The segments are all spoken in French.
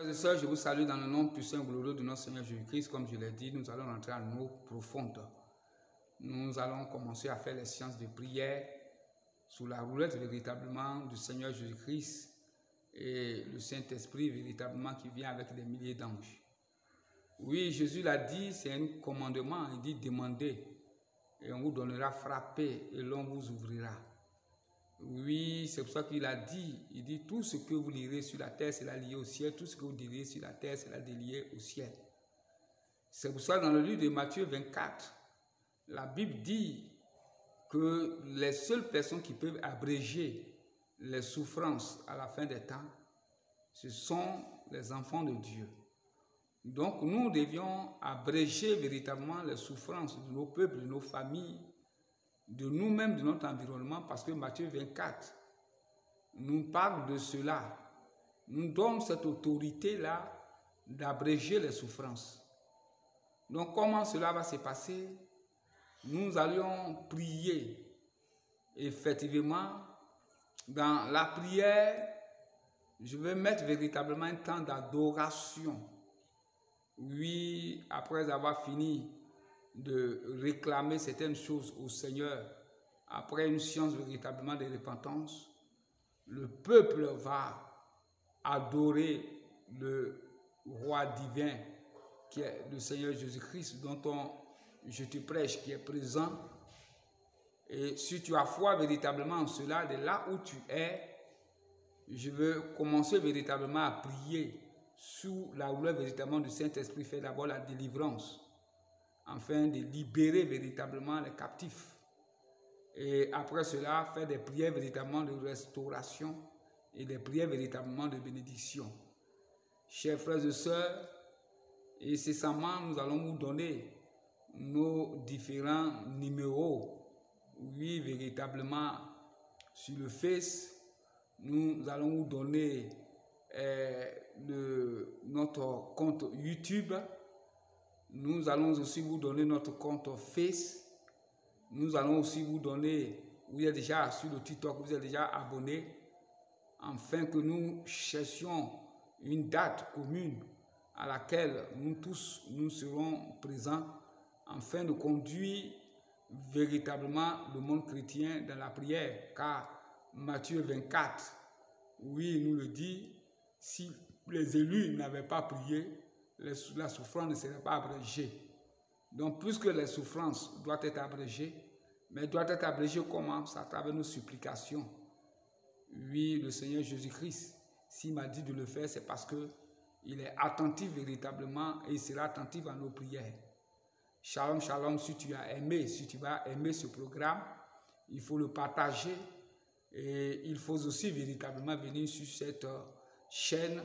Frères et sœurs, je vous salue dans le nom puissant et glorieux de notre Seigneur Jésus-Christ. Comme je l'ai dit, nous allons rentrer en eau profonde. Nous allons commencer à faire les séances de prière sous la roulette véritablement du Seigneur Jésus-Christ et le Saint-Esprit véritablement qui vient avec des milliers d'anges. Oui, Jésus l'a dit, c'est un commandement. Il dit demandez et on vous donnera, frappez et l'on vous ouvrira. Oui, c'est pour ça qu'il a dit, il dit tout ce que vous lirez sur la terre, c'est lié au ciel, tout ce que vous direz sur la terre, c'est lié au ciel. C'est pour ça que dans le livre de Matthieu 24, la Bible dit que les seules personnes qui peuvent abréger les souffrances à la fin des temps, ce sont les enfants de Dieu. Donc nous devions abréger véritablement les souffrances de nos peuples, de nos familles, de nous-mêmes, de notre environnement, parce que Matthieu 24 nous parle de cela, nous donne cette autorité-là d'abréger les souffrances. Donc comment cela va se passer? Nous allions prier. Effectivement, dans la prière, je vais mettre véritablement un temps d'adoration. Oui, après avoir fini de réclamer certaines choses au Seigneur, après une séance véritablement de repentance, le peuple va adorer le roi divin qui est le Seigneur Jésus-Christ dont je te prêche, qui est présent. Et si tu as foi véritablement en cela, de là où tu es, je veux commencer véritablement à prier sous la houlette véritablement du Saint-Esprit, fait d'abord la délivrance, afin de libérer véritablement les captifs. Et après cela, faire des prières véritablement de restauration et des prières véritablement de bénédiction. Chers frères et sœurs, incessamment, nous allons vous donner nos différents numéros. Oui, véritablement, sur le Face, nous allons vous donner notre compte YouTube. Nous allons aussi vous donner notre compte Face. Nous allons aussi vous donner, vous êtes déjà sur le TikTok, vous êtes déjà abonné, afin que nous cherchions une date commune à laquelle nous tous nous serons présents, afin de conduire véritablement le monde chrétien dans la prière. Car Matthieu 24, oui, nous le dit, si les élus n'avaient pas prié, la souffrance ne serait pas abrégée. Donc, puisque les souffrances doivent être abrégées, mais doivent être abrégées comment? C'est à travers nos supplications. Oui, le Seigneur Jésus-Christ, s'il m'a dit de le faire, c'est parce qu'il est attentif véritablement et il sera attentif à nos prières. Shalom, shalom, si tu as aimé, si tu vas aimer ce programme, il faut le partager et il faut aussi véritablement venir sur cette chaîne.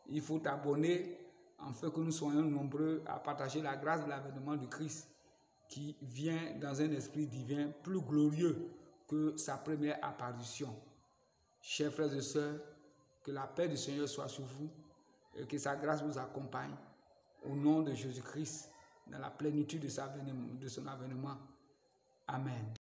Il faut t'abonner afin que nous soyons nombreux à partager la grâce de l'avènement de Christ qui vient dans un esprit divin plus glorieux que sa première apparition. Chers frères et sœurs, que la paix du Seigneur soit sur vous et que sa grâce vous accompagne au nom de Jésus-Christ dans la plénitude de son avènement. Amen.